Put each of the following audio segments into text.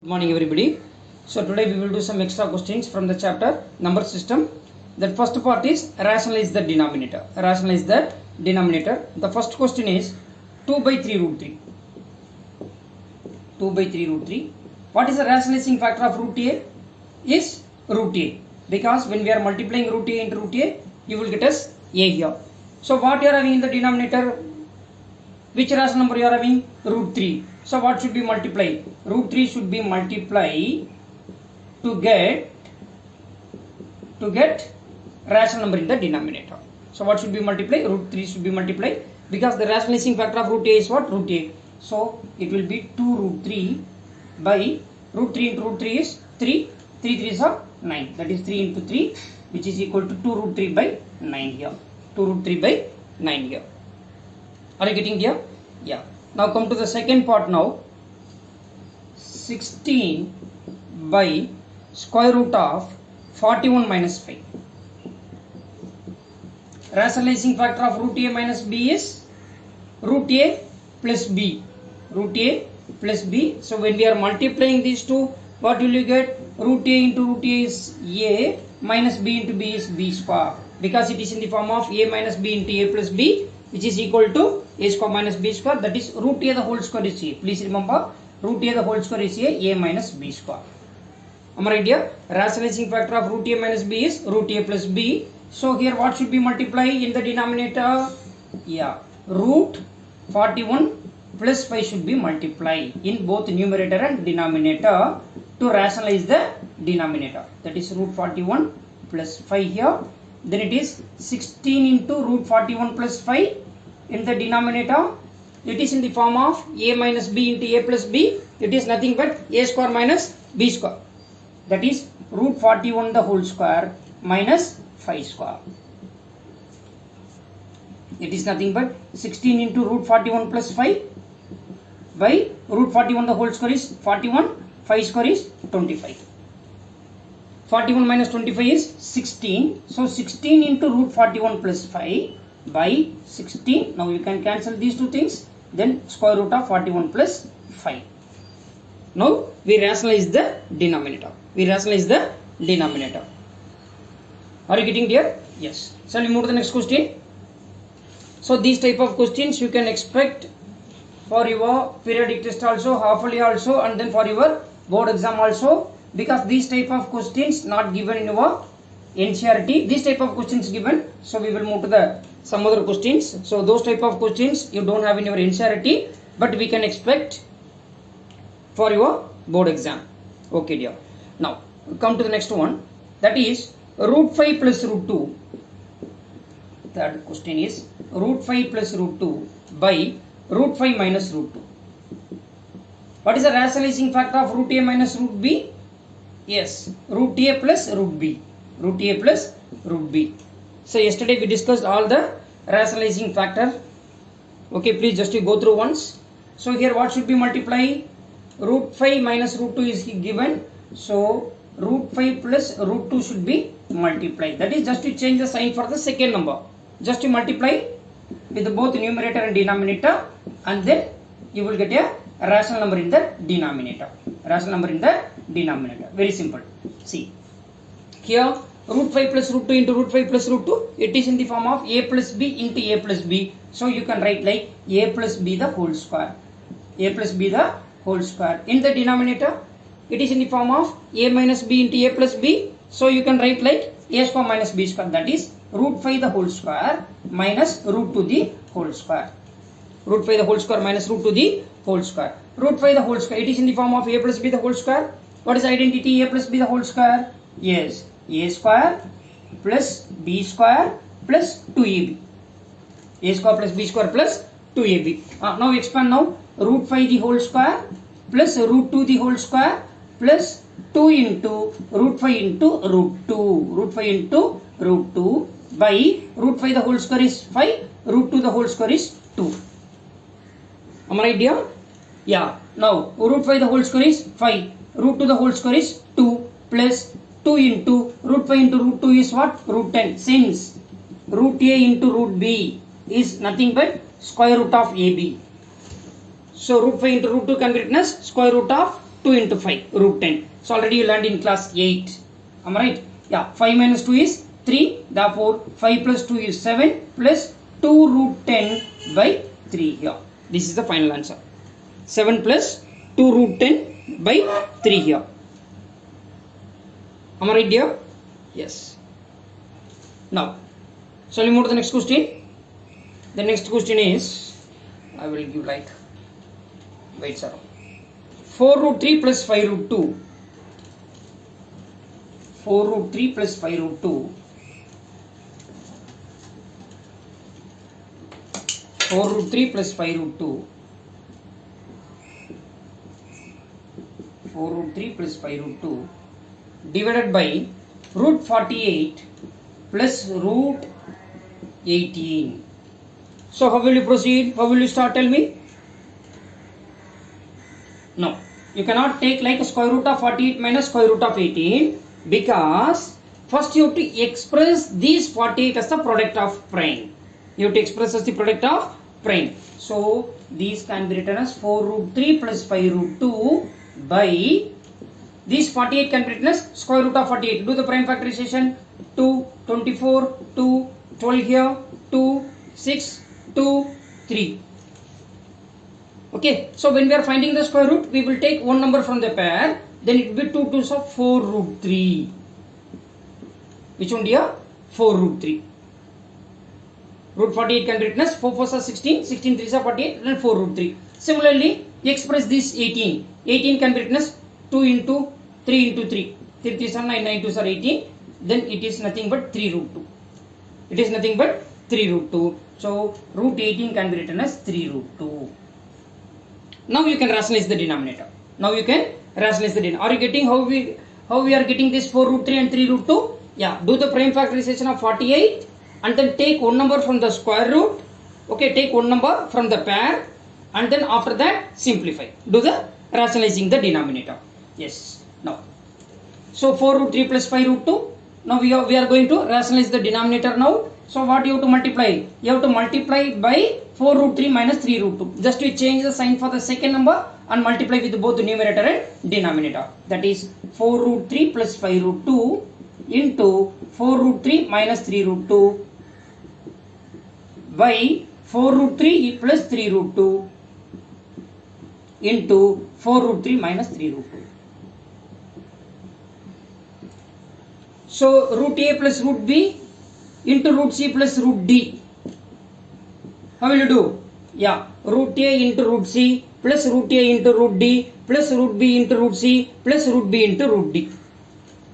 Morning everybody. So today we will do some extra questions from the chapter number system. The first part is rationalize the denominator. Rationalize the denominator. The first question is 2 by 3 root 3. 2 by 3 root 3. What is the rationalizing factor of root a? Is root a. Because when we are multiplying root a into root a, you will get us a here. So what you are having in the denominator? Which rational number you are having? Root 3. So what should be multiplied? Root 3 should be multiplied to get rational number in the denominator. So what should be multiplied? Root 3 should be multiplied because the rationalizing factor of root a is what? Root a. So it will be 2 root 3 by root 3 into root 3 is 3. 3 3s are 9. That is 3 into 3 which is equal to 2 root 3 by 9 here. 2 root 3 by 9 here. Are you getting here? Yeah. Now come to the second part now. 16 by square root of 41 minus 5. Rationalizing factor of root a minus b is root a plus b. Root a plus b. So when we are multiplying these two, what will you get? Root a into root a is a minus b into b is b square. Because it is in the form of a minus b into a plus b, which is equal to a square minus b square, that is root a the whole square is a. Please remember, root a the whole square is a minus b square. Am I right here? Rationalizing factor of root a minus b is root a plus b. So here what should be multiplied in the denominator? Yeah, root 41 plus 5 should be multiplied in both numerator and denominator to rationalize the denominator. That is root 41 plus 5 here. Then it is 16 into root 41 plus 5 in the denominator. It is in the form of a minus b into a plus b. It is nothing but a square minus b square. That is root 41 the whole square minus 5 square. It is nothing but 16 into root 41 plus 5 by root 41 the whole square is 41. 5 square is 25. 41 minus 25 is 16. So 16 into root 41 plus 5 by 16. Now you can cancel these two things. Then square root of 41 plus 5. Now we rationalize the denominator. Are you getting there? Yes. Shall we move to the next question? So these type of questions you can expect for your periodic test also, half-yearly also, and then for your board exam also. Because these type of questions not given in your NCERT, this type of questions given. So we will move to the some other questions. So those type of questions you don't have in your NCERT, but we can expect for your board exam. Okay dear. Now come to the next one. That is root 5 plus root 2. Third question is root 5 plus root 2 by root 5 minus root 2. What is the rationalizing factor of root a minus root b? Yes, root a plus root b. Root a plus root b. So yesterday we discussed all the rationalizing factor. Okay, please just you go through once. So here what should be multiplied? Root 5 minus root 2 is given. So root 5 plus root 2 should be multiplied. That is just to change the sign for the second number. Just to multiply with both numerator and denominator, and then you will get a rational number in the denominator. Very simple. See, here root 5 plus root 2 into root 5 plus root 2, it is in the form of a plus b into a plus b. So you can write like a plus b the whole square. A plus b the whole square. In the denominator, it is in the form of a minus b into a plus b. So you can write like a square minus b square. That is root 5 the whole square minus root 2 the whole square. Root 5 the whole square minus root 2 the whole square. Root 5 the whole square, it is in the form of a plus b the whole square. What is identity? A plus b the whole square? Yes, a square plus b square plus 2ab. A square plus b square plus 2ab. Now expand now. Root 5 the whole square plus root 2 the whole square plus 2 into root 5 into root 2. Root 5 into root 2 by root 5 the whole square is 5. Root 2 the whole square is 2. Am I right here? Yeah. Now root 5 the whole square is 5. Root 2 the whole square is 2 plus 2 into root 5 into root 2 is what? Root 10. Since root a into root b is nothing but square root of ab. So root 5 into root 2 can be written as square root of 2 into 5, root 10. So already you learned in class 8. Am I right? Yeah, 5 minus 2 is 3. Therefore, 5 plus 2 is 7 plus 2 root 10 by 3 here. This is the final answer. 7 plus 2 root 10 by 3 here. Am I right, dear? Yes. Now, shall we move to the next question? The next question is, I will give like, wait sir, 4 root 3 plus 5 root 2. 4 root 3 plus 5 root 2. 4 root 3 plus 5 root 2. 4 root 3 plus 5 root 2 divided by root 48 plus root 18. So how will you proceed? How will you start? Tell me. No, you cannot take like square root of 48 minus square root of 18, because first you have to express these 48 as the product of prime. You have to express as the product of prime. So these can be written as 4 root 3 plus 5 root 2 by these 48 can be written as square root of 48. Do the prime factorization. 2, 24, 2, 12 here, 2, 6, 2, 3. Okay, so when we are finding the square root, we will take one number from the pair, then it will be 2 twos of 4 root 3. Which one dear? 4 root 3. Root 48 can be written as 4 4s are 16, 16 3s are 48, then 4 root 3. Similarly, express this 18. 18 can be written as 2 into 3 into 3. 3 3s are 9, 9 2s are 18. Then it is nothing but 3 root 2. It is nothing but 3 root 2. So root 18 can be written as 3 root 2. Now you can rationalize the denominator. Now you can rationalize the denominator. Are you getting how we are getting this 4 root 3 and 3 root 2? Yeah, do the prime factorization of 48 and then take one number from the square root. Okay, take one number from the pair and then after that simplify. Do the rationalizing the denominator. Yes. Now, so 4 root 3 plus 5 root 2. Now we are going to rationalize the denominator now. So what you have to multiply? You have to multiply by 4 root 3 minus 3 root 2. Just to change the sign for the second number and multiply with both the numerator and denominator. That is 4 root 3 plus 5 root 2 into 4 root 3 minus 3 root 2 by 4 root 3 plus 3 root 2 into 4 root 3 minus 3 root 2. So root A plus root B into root C plus root D. How will you do? Yeah, root A into root C plus root A into root D plus root B into root C plus root B into root D.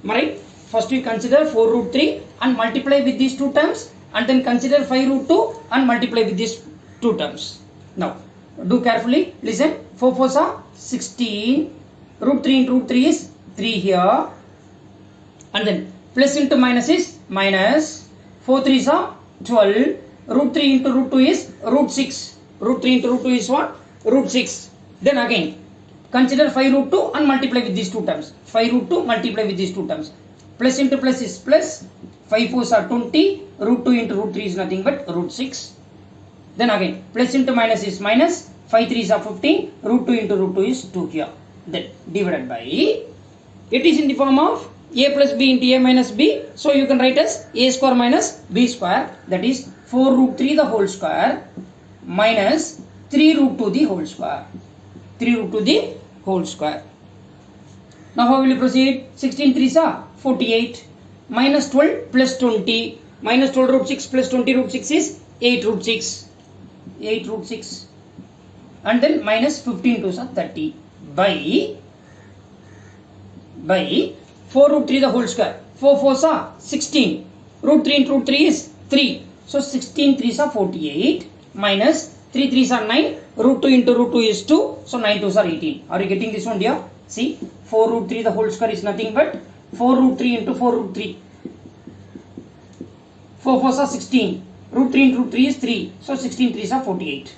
Right? First we consider 4 root 3 and multiply with these two terms, and then consider 5 root 2 and multiply with these two terms. Now do carefully, listen. 4 4s are 16, root 3 into root 3 is 3 here, and then plus into minus is minus, 4 3s are 12, root 3 into root 2 is root 6, root 3 into root 2 is what? Root 6. Then again consider 5 root 2 and multiply with these two terms. 5 root 2 multiply with these two terms. Plus into plus is plus, 5 4s are 20, root 2 into root 3 is nothing but root 6. Then again plus into minus is minus, 5 3s are 15, root 2 into root 2 is 2 here. Then divided by, it is in the form of a plus b into a minus b. So you can write as a square minus b square, that is 4 root 3 the whole square minus 3 root 2 the whole square. 3 root 2 the whole square. Now how will you proceed? 16 3s are 48 minus 12 plus 20 minus 12 root 6 plus 20 root 6 is 8 root 6. 8 root 6 and then minus 15 2s are 30 by 4 root 3 the whole square. 4 4s are 16. Root 3 into root 3 is 3. So 16 3s are 48 minus 3 3s are 9. Root 2 into root 2 is 2. So 9 2s are 18. Are you getting this one dear? See, 4 root 3 the whole square is nothing but 4 root 3 into 4 root 3. 4 4s are 16. Root 3 into root 3 is 3. So 16 3s are 48.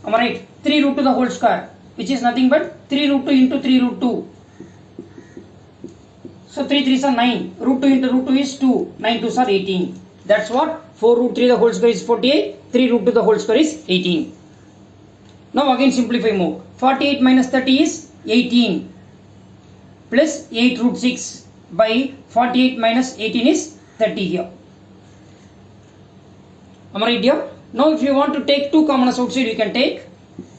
Am I right? 3 root 2 the whole square, which is nothing but 3 root 2 into 3 root 2. So 3 3s are 9. Root 2 into root 2 is 2. 9 2s are 18. That's what 4 root 3 the whole square is 48. 3 root 2 the whole square is 18. Now again simplify more. 48 minus 30 is 18 plus 8 root 6 by 48 minus 18 is 30 here. Am I right here? Now if you want to take 2 commoners outside, you can take,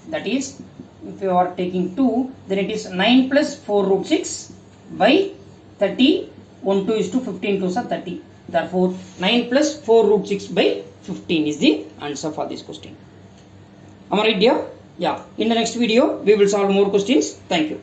that is, if you are taking 2, then it is 9 plus 4 root 6 by 30. 1 2 is to 15 2s are 30. Therefore 9 plus 4 root 6 by 15 is the answer for this question. Am I right here? Yeah. In the next video we will solve more questions. Thank you.